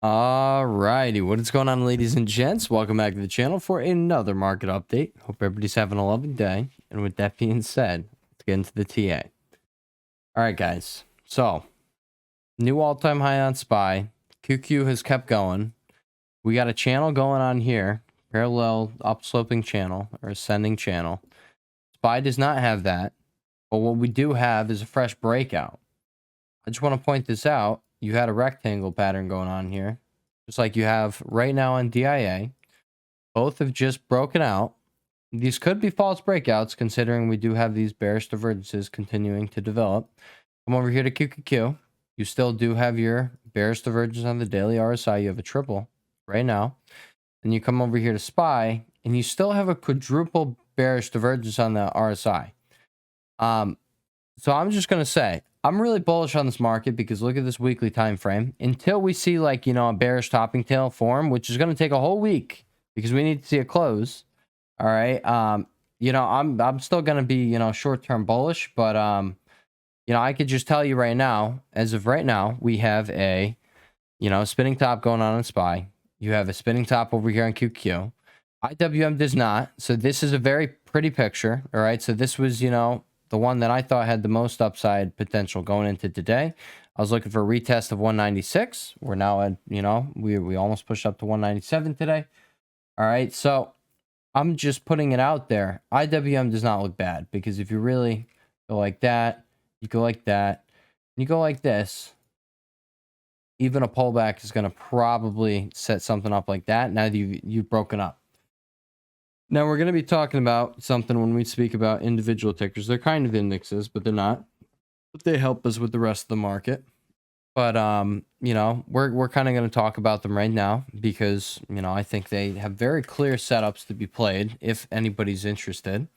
Alrighty, what is going on, ladies and gents? Welcome back to the channel for another market update. Hope everybody's having a lovely day. And with that being said, let's get into the TA. Alright, guys. So, new all-time high on SPY. QQ has kept going. We got a channel going on here, parallel upsloping channel or ascending channel. SPY does not have that, but what we do have is a fresh breakout. I just want to point this out. You had a rectangle pattern going on here, just like you have right now on DIA. Both have just broken out. These could be false breakouts, considering we do have these bearish divergences continuing to develop. Come over here to QQQ. You still do have your bearish divergence on the daily RSI. You have a triple right now. And you come over here to SPY, and you still have a quadruple bearish divergence on the RSI. So I'm just going to say, I'm really bullish on this market because look at this weekly time frame. Until we see, like, a bearish topping tail form, which is going to take a whole week because we need to see a close. All right. I'm still going to be, short-term bullish, but, I could just tell you right now, as of right now, we have a, spinning top going on in SPY. You have a spinning top over here on QQ. IWM does not. So this is a very pretty picture. All right. So this was, the one that I thought had the most upside potential going into today. I was looking for a retest of 196. We're now at, we almost pushed up to 197 today. All right. So I'm just putting it out there. IWM does not look bad because if you really go like that, you go like that, and you go like this, even a pullback is going to probably set something up like that. Now that you've broken up. Now, we're going to be talking about something when we speak about individual tickers. They're kind of indexes, but they're not. But they help us with the rest of the market. But, we're kind of going to talk about them right now because, I think they have very clear setups to be played if anybody's interested.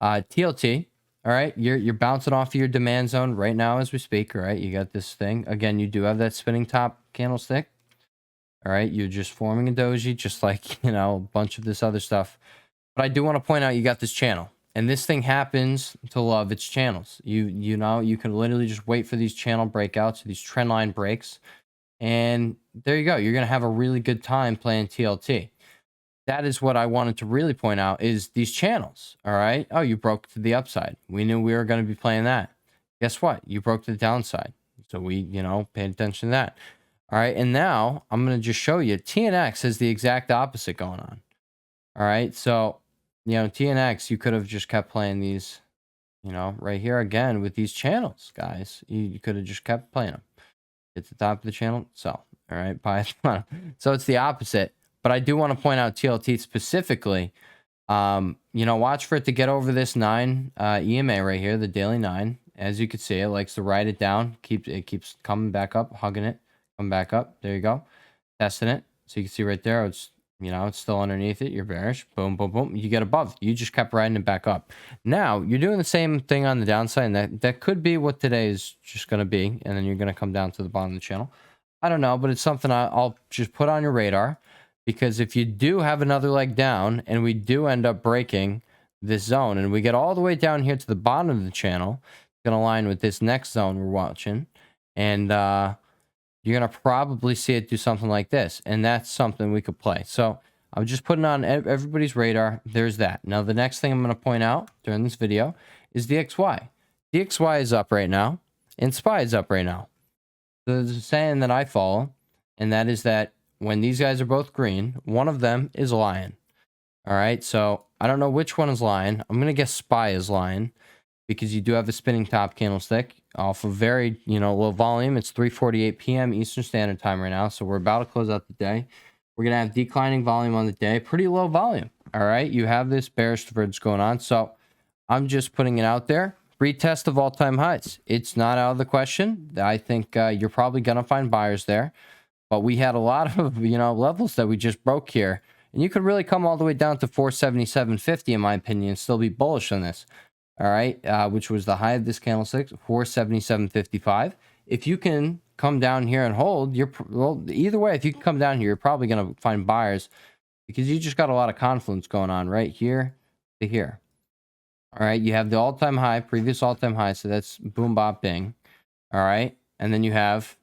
TLT, all right, you're bouncing off of your demand zone right now as we speak, all right? You got this thing. Again, you do have that spinning top candlestick. All right, you're just forming a doji, just like, a bunch of this other stuff. But I do want to point out you got this channel. And this thing happens to love its channels. You can literally just wait for these channel breakouts, these trend line breaks. And there you go. You're going to have a really good time playing TLT. That is what I wanted to really point out is these channels. All right. Oh, you broke to the upside. We knew we were going to be playing that. Guess what? You broke to the downside. So we, paid attention to that. All right. And now I'm going to just show you TNX has the exact opposite going on. All right. So, TNX, you could have just kept playing these, right here again with these channels, guys. You could have just kept playing them. Hit the top of the channel, sell. All right. Buy it. So it's the opposite. But I do want to point out TLT specifically. Watch for it to get over this 9 EMA right here, the daily 9. As you can see, it likes to ride it down. It keeps coming back up, hugging it, come back up. There you go. Testing it. So you can see right there, it's still underneath it. You're bearish. Boom, boom, boom. You get above. You just kept riding it back up. Now, you're doing the same thing on the downside, and that could be what today is just going to be, and then you're going to come down to the bottom of the channel. I don't know, but it's something I'll just put on your radar, because if you do have another leg down, and we do end up breaking this zone, and we get all the way down here to the bottom of the channel, it's going to align with this next zone we're watching, and you're going to probably see it do something like this. And that's something we could play. So I'm just putting on everybody's radar. There's that. Now, the next thing I'm going to point out during this video is DXY. DXY is up right now. And SPY is up right now. So there's a saying that I follow. And that is that when these guys are both green, one of them is lying. All right. So I don't know which one is lying. I'm going to guess SPY is lying, because you do have a spinning top candlestick off of very, low volume. It's 3:48 p.m. Eastern Standard Time right now. So we're about to close out the day. We're going to have declining volume on the day. Pretty low volume. All right. You have this bearish divergence going on. So I'm just putting it out there. Retest of all-time highs. It's not out of the question. I think you're probably going to find buyers there. But we had a lot of, levels that we just broke here. And you could really come all the way down to 477.50, in my opinion, and still be bullish on this. All right, which was the high of this candlestick, 477.55. If you can come down here and hold, either way, if you can come down here, you're probably going to find buyers, because you just got a lot of confluence going on right here to here. All right, you have the all-time high, previous all-time high, so that's boom, bop, bing. All right, and then you have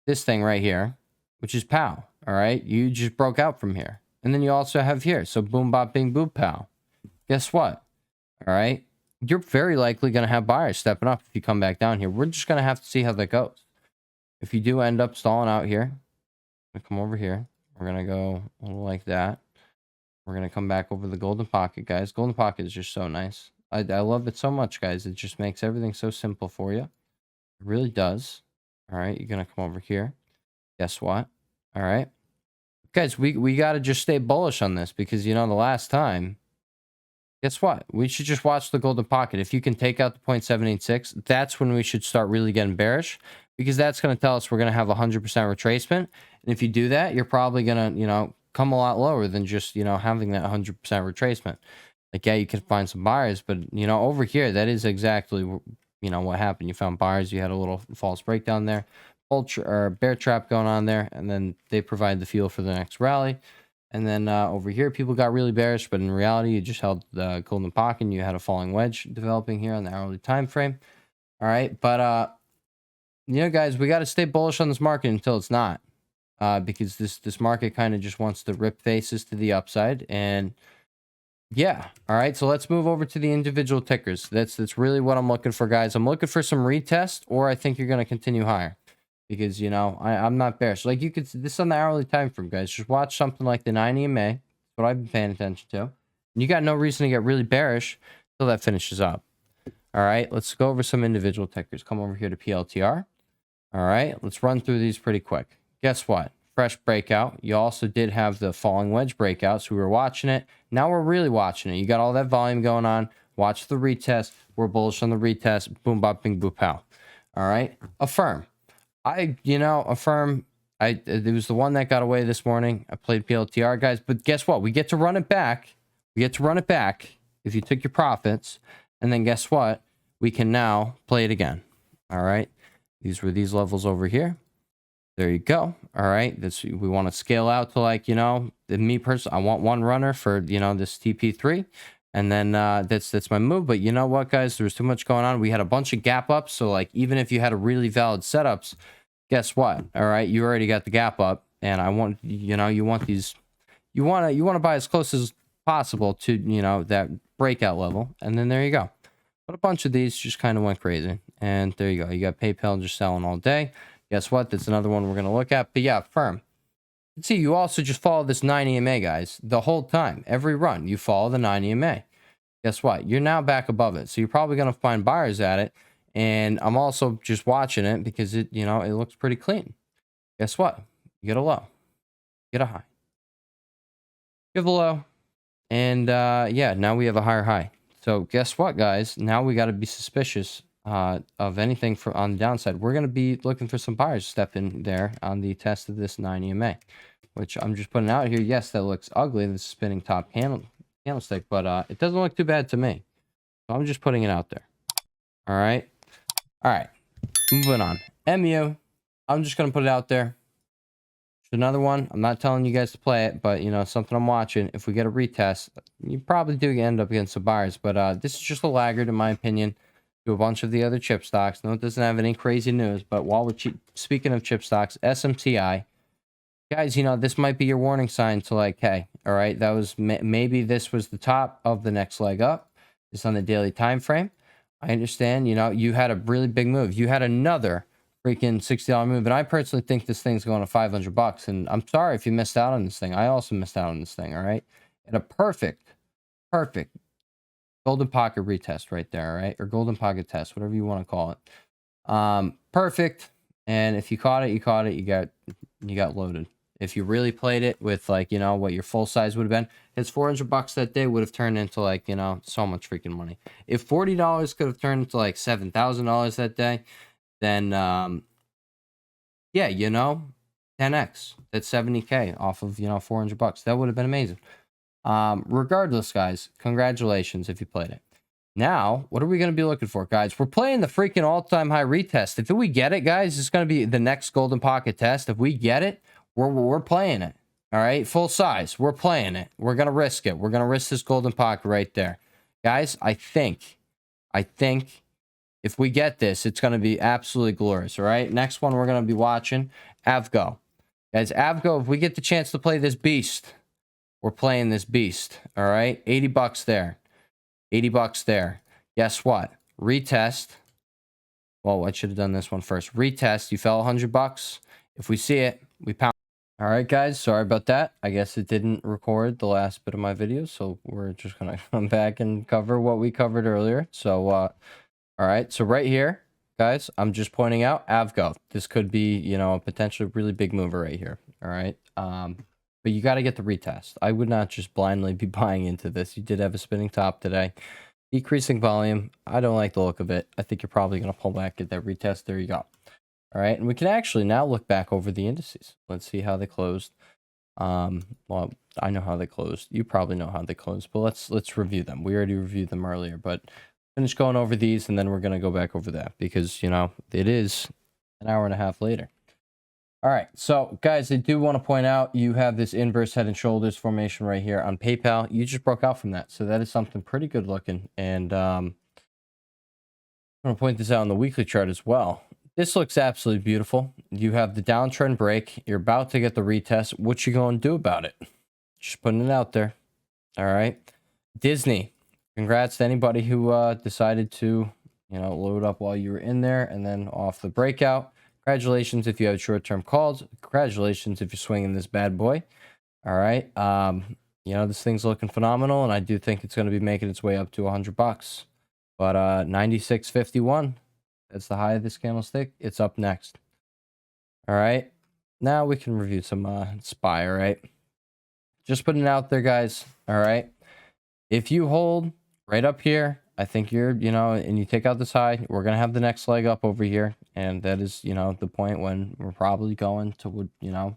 this thing right here. which is pow. All right, you just broke out from here. And then you also have here, so boom, bop, bing, boop, pow. Guess what? All right, you're very likely going to have buyers stepping up if you come back down here. We're just going to have to see how that goes. If you do end up stalling out here, I'm going to come over here. We're going to go a little like that. We're going to come back over the golden pocket, guys. Golden pocket is just so nice. I love it so much, guys. It just makes everything so simple for you. It really does. All right, you're going to come over here. Guess what? All right. Guys, we got to just stay bullish on this because, you know, the last time, guess what? We should just watch the golden pocket. If you can take out the 0.786, that's when we should start really getting bearish because that's going to tell us we're going to have 100% retracement. And if you do that, you're probably going to, you know, come a lot lower than just, you know, having that 100% retracement. Like, yeah, you can find some buyers, but, you know, over here, that is exactly, you know, what happened. You found buyers. You had a little false breakdown there. Or bear trap going on there, and then they provide the fuel for the next rally. And then over here, people got really bearish, but in reality, you just held the golden pocket and you had a falling wedge developing here on the hourly time frame. All right, but you know, guys, we got to stay bullish on this market until it's not, because this market kind of just wants to rip faces to the upside. And yeah, all right, so let's move over to the individual tickers. That's really what I'm looking for, guys. I'm looking for some retest, or I think you're going to continue higher. Because, you know, I'm not bearish. Like, you could see this on the hourly time frame, guys. Just watch something like the 9 EMA. That's what I've been paying attention to. And you got no reason to get really bearish until that finishes up. All right, let's go over some individual tickers. Come over here to PLTR. All right, let's run through these pretty quick. Guess what? Fresh breakout. You also did have the falling wedge breakout, so we were watching it. Now we're really watching it. You got all that volume going on. Watch the retest. We're bullish on the retest. Boom, bop, bing, boop, pow. All right, Affirm. Affirm, it was the one that got away this morning. I played PLTR, guys, but guess what? We get to run it back. We get to run it back if you took your profits. And then guess what? We can now play it again. All right. These were these levels over here. There you go. All right. We want to scale out to, like, you know, me personally, I want one runner for, you know, this TP3. And then that's my move. But you know what, guys? There was too much going on. We had a bunch of gap ups. So, like, even if you had a really valid setups, guess what? All right, you already got the gap up, and I want, you know, you want these, you want to buy as close as possible to, you know, that breakout level, and then there you go. But a bunch of these just kind of went crazy, and there you go. You got PayPal just selling all day. Guess what? That's another one we're gonna look at. But yeah, Firm. See, you also just follow this 9 EMA, guys, the whole time. Every run, you follow the 9 EMA. Guess what? You're now back above it. So you're probably going to find buyers at it. And I'm also just watching it because it, you know, it looks pretty clean. Guess what? You get a low, get a high, give a low. And yeah, now we have a higher high. So guess what, guys? Now we got to be suspicious of anything on the downside. We're going to be looking for some buyers to step in there on the test of this 9 EMA, which I'm just putting out here. Yes, that looks ugly, the spinning top candlestick, but it doesn't look too bad to me. So I'm just putting it out there. All right. All right. Moving on. MU. I'm just going to put it out there. Another one. I'm not telling you guys to play it, but, you know, something I'm watching. If we get a retest, you probably do end up against some buyers. But this is just a laggard, in my opinion, to a bunch of the other chip stocks. No, it doesn't have any crazy news. But while we're speaking of chip stocks, SMCI, guys, you know, this might be your warning sign to, like, hey, all right, that was maybe this was the top of the next leg up. It's on the daily time frame. I understand, you know, you had a really big move. You had another freaking $60 move, and I personally think this thing's going to $500. And I'm sorry if you missed out on this thing. I also missed out on this thing. All right, and a perfect golden pocket retest right there. All right, or golden pocket test, whatever you want to call it. Perfect. And if you caught it, you caught it. You got loaded. If you really played it with, like, you know, what your full size would have been, it's $400 that day would have turned into, like, you know, so much freaking money. If $40 could have turned into like $7,000 that day, then yeah, you know, 10x. That's 70K off of, you know, $400. That would have been amazing. Regardless, guys, congratulations if you played it. Now, what are we going to be looking for, guys? We're playing the freaking all-time high retest. If we get it, guys, it's going to be the next golden pocket test. If we get it, we're playing it. All right, full size. We're playing it. We're going to risk it. We're going to risk this golden pocket right there. Guys, I think if we get this, it's going to be absolutely glorious. All right, next one we're going to be watching, Avgo. Guys, Avgo, if we get the chance to play this beast, we're playing this beast. All right, 80 bucks there, 80 bucks there. Guess what? Retest. Well, I should have done this one first. Retest. You fell 100 bucks. If we see it, we pound. All right, guys. Sorry about that. I guess it didn't record the last bit of my video, so we're just gonna come back and cover what we covered earlier. So, all right. So right here, guys, I'm just pointing out Avgo. This could be, you know, a potentially really big mover right here. All right. But you got to get the retest. I would not just blindly be buying into this. You did have a spinning top today. Decreasing volume. I don't like the look of it. I think you're probably going to pull back, get that retest. There you go. All right. And we can actually now look back over the indices. Let's see how they closed. Well, I know how they closed. You probably know how they closed, but let's review them. We already reviewed them earlier, but finish going over these and then we're going to go back over that because, you know, it is an hour and a half later. All right, so guys, I do want to point out you have this inverse head and shoulders formation right here on PayPal. You just broke out from that, so that is something pretty good looking. And I'm going to point this out on the weekly chart as well. This looks absolutely beautiful. You have the downtrend break. You're about to get the retest. What you going to do about it? Just putting it out there. All right, Disney. Congrats to anybody who decided to, you know, load up while you were in there and then off the breakout. Congratulations if you have short-term calls. Congratulations if you're swinging this bad boy. All right. You know, this thing's looking phenomenal, and I do think it's going to be making its way up to 100 bucks. But 96.51, that's the high of this candlestick. It's up next. All right. Now we can review some SPY, all right? Just putting it out there, guys. All right. If you hold right up here, I think you're, you know, and you take out this high, we're going to have the next leg up over here. And that is, you know, the point when we're probably going to, you know,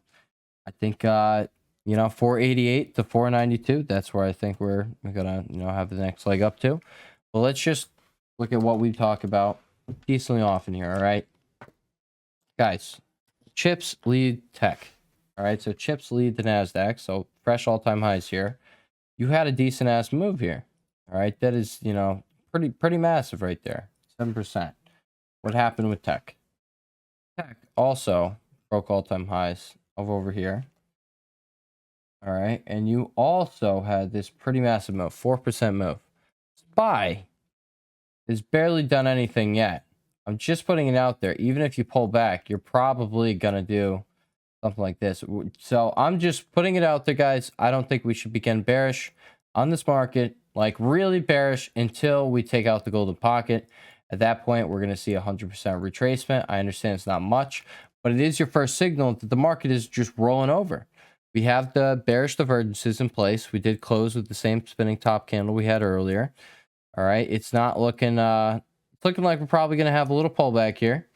I think, you know, 488 to 492. That's where I think we're going to, you know, have the next leg up to. But let's just look at what we talk about decently often here. All right, guys, chips lead tech. All right. So chips lead the NASDAQ. So fresh all-time highs here. You had a decent ass move here. All right. That is, you know, pretty massive right there. 7%. What happened with tech? Tech also broke all-time highs of over here. All right. And you also had this pretty massive move, 4% move. SPY has barely done anything yet. I'm just putting it out there. Even if you pull back, you're probably going to do something like this. So I'm just putting it out there, guys. I don't think we should begin bearish on this market, like really bearish, until we take out the golden pocket. At that point, we're going to see 100% retracement. I understand it's not much, but it is your first signal that the market is just rolling over. We have the bearish divergences in place. We did close with the same spinning top candle we had earlier. All right, it's not looking looking like we're probably going to have a little pullback here,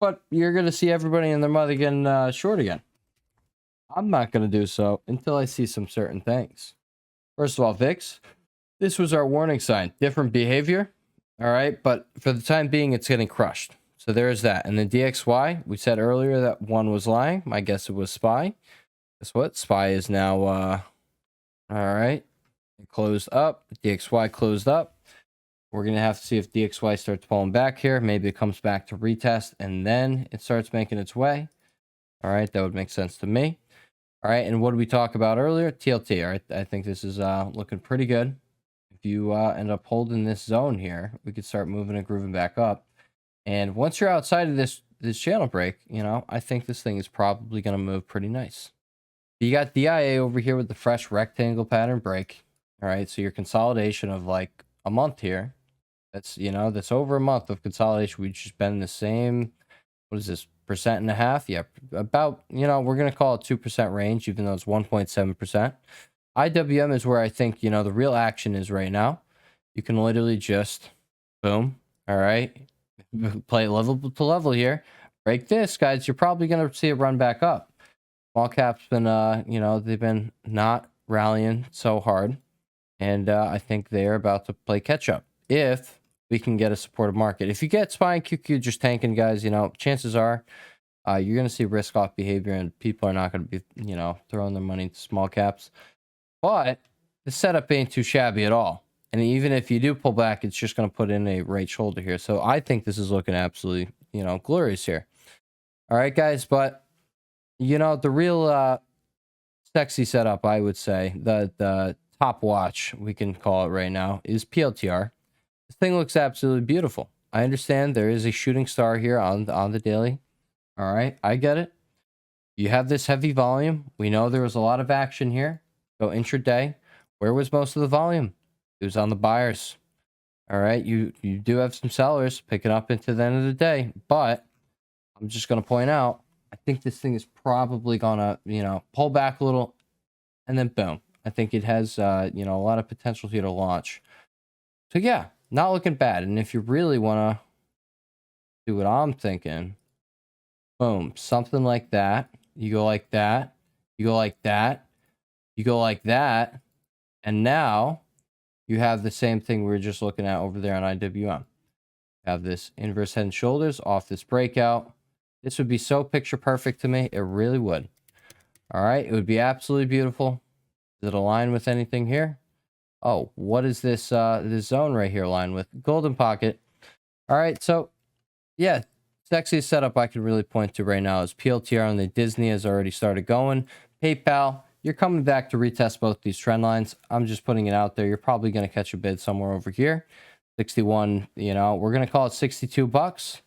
but you're going to see everybody and their mother getting short again. I'm not going to do so until I see some certain things. First of all, VIX, this was our warning sign. Different behavior. All right, but for the time being, it's getting crushed. So there's that. And the DXY, we said earlier that one was lying. My guess it was SPY. Guess what? SPY is now, all right, it closed up. DXY closed up. We're going to have to see if DXY starts pulling back here. Maybe it comes back to retest, and then it starts making its way. All right, that would make sense to me. All right, and what did we talk about earlier? TLT, all right? I think this is looking pretty good. If you end up holding this zone here, we could start moving and grooving back up. And once you're outside of this channel break, you know, I think this thing is probably going to move pretty nice. You got DIA over here with the fresh rectangle pattern break. All right, so your consolidation of like a month here. That's, you know, that's over a month of consolidation. We've just been in the same, what is this, 1.5%? Yeah, about, you know, we're going to call it 2% range, even though it's 1.7%. IWM is where I think, you know, the real action is right now. You can literally just, boom, all right, play level to level here. Break this, guys. You're probably going to see it run back up. Small caps been, you know, they've been not rallying so hard. And I think they're about to play catch up if we can get a supportive market. If you get SPY and QQ just tanking, guys, you know, chances are you're going to see risk off behavior and people are not going to be, you know, throwing their money into small caps. But the setup ain't too shabby at all. And even if you do pull back, it's just going to put in a right shoulder here. So I think this is looking absolutely, you know, glorious here. All right, guys. But, You know, the real sexy setup, I would say, the top watch, we can call it right now, is PLTR. This thing looks absolutely beautiful. I understand there is a shooting star here on the daily. All right, I get it. You have this heavy volume. We know there was a lot of action here. Go intraday. Where was most of the volume? It was on the buyers. All right, you do have some sellers picking up into the end of the day, but I'm just going to point out, I think this thing is probably going to, pull back a little and then boom. I think it has, a lot of potential here to launch. So yeah, not looking bad. And if you really want to do what I'm thinking, boom, something like that. You go like that. You go like that. You go like that. And now you have the same thing we were just looking at over there on IWM. Have this inverse head and shoulders off this breakout. This would be so picture perfect to me. It really would. All right. It would be absolutely beautiful. Does it align with anything here? Oh, what is this this zone right here align with? Golden pocket. All right. So yeah, sexiest setup I can really point to right now is PLTR on the Disney has already started going. PayPal, you're coming back to retest both these trend lines. I'm just putting it out there. You're probably going to catch a bid somewhere over here. 61, we're going to call it 62 bucks.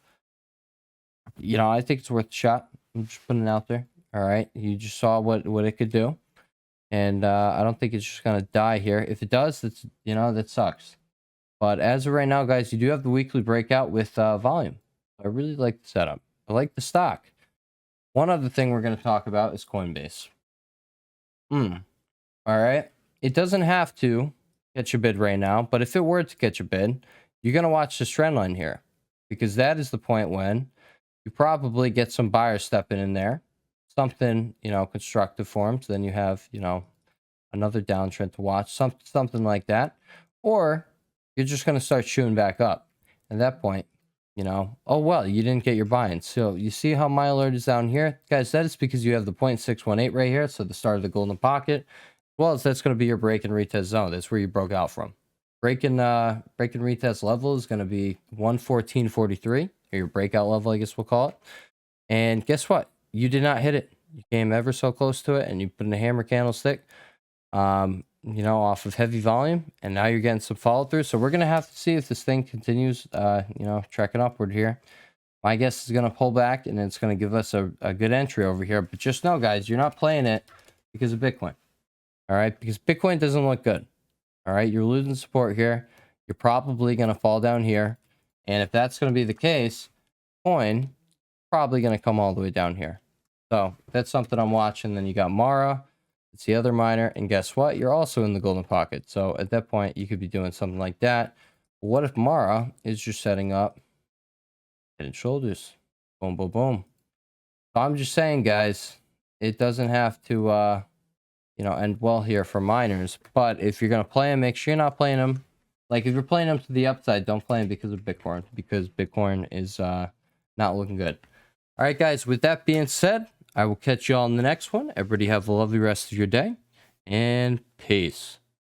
I think it's worth a shot. I'm just putting it out there. All right. You just saw what it could do. And I don't think it's just going to die here. If it does, that's, that sucks. But as of right now, guys, you do have the weekly breakout with volume. I really like the setup. I like the stock. One other thing we're going to talk about is Coinbase. All right. It doesn't have to get your bid right now, but if it were to get your bid, you're going to watch this trend line here, because that is the point when you probably get some buyers stepping in there, something, constructive for them. So then you have, another downtrend to watch, something like that. Or you're just going to start shooting back up. At that point, oh, well, you didn't get your buy-in. So you see how my alert is down here? Guys, that is because you have the 0.618 right here. So the start of the golden pocket. Well, as that's going to be your break and retest zone. That's where you broke out from. Break and retest level is going to be 114.43, or your breakout level, I guess we'll call it. And guess what? You did not hit it. You came ever so close to it, and you put in a hammer candlestick, off of heavy volume, and now you're getting some follow through. So we're going to have to see if this thing continues, trekking upward here. My guess is going to pull back, and it's going to give us a good entry over here. But just know, guys, you're not playing it because of Bitcoin. All right, because Bitcoin doesn't look good. All right, you're losing support here. You're probably going to fall down here. And if that's going to be the case, coin probably going to come all the way down here. So that's something I'm watching. Then you got Mara. It's the other miner. And guess what? You're also in the golden pocket. So at that point, you could be doing something like that. What if Mara is just setting up head and shoulders? Boom, boom, boom. So I'm just saying, guys, it doesn't have to end well here for miners. But if you're going to play them, make sure you're not playing them. Like, if you're playing them to the upside, don't play them because of Bitcoin. Because Bitcoin is not looking good. All right, guys, with that being said, I will catch you all in the next one. Everybody have a lovely rest of your day. And peace.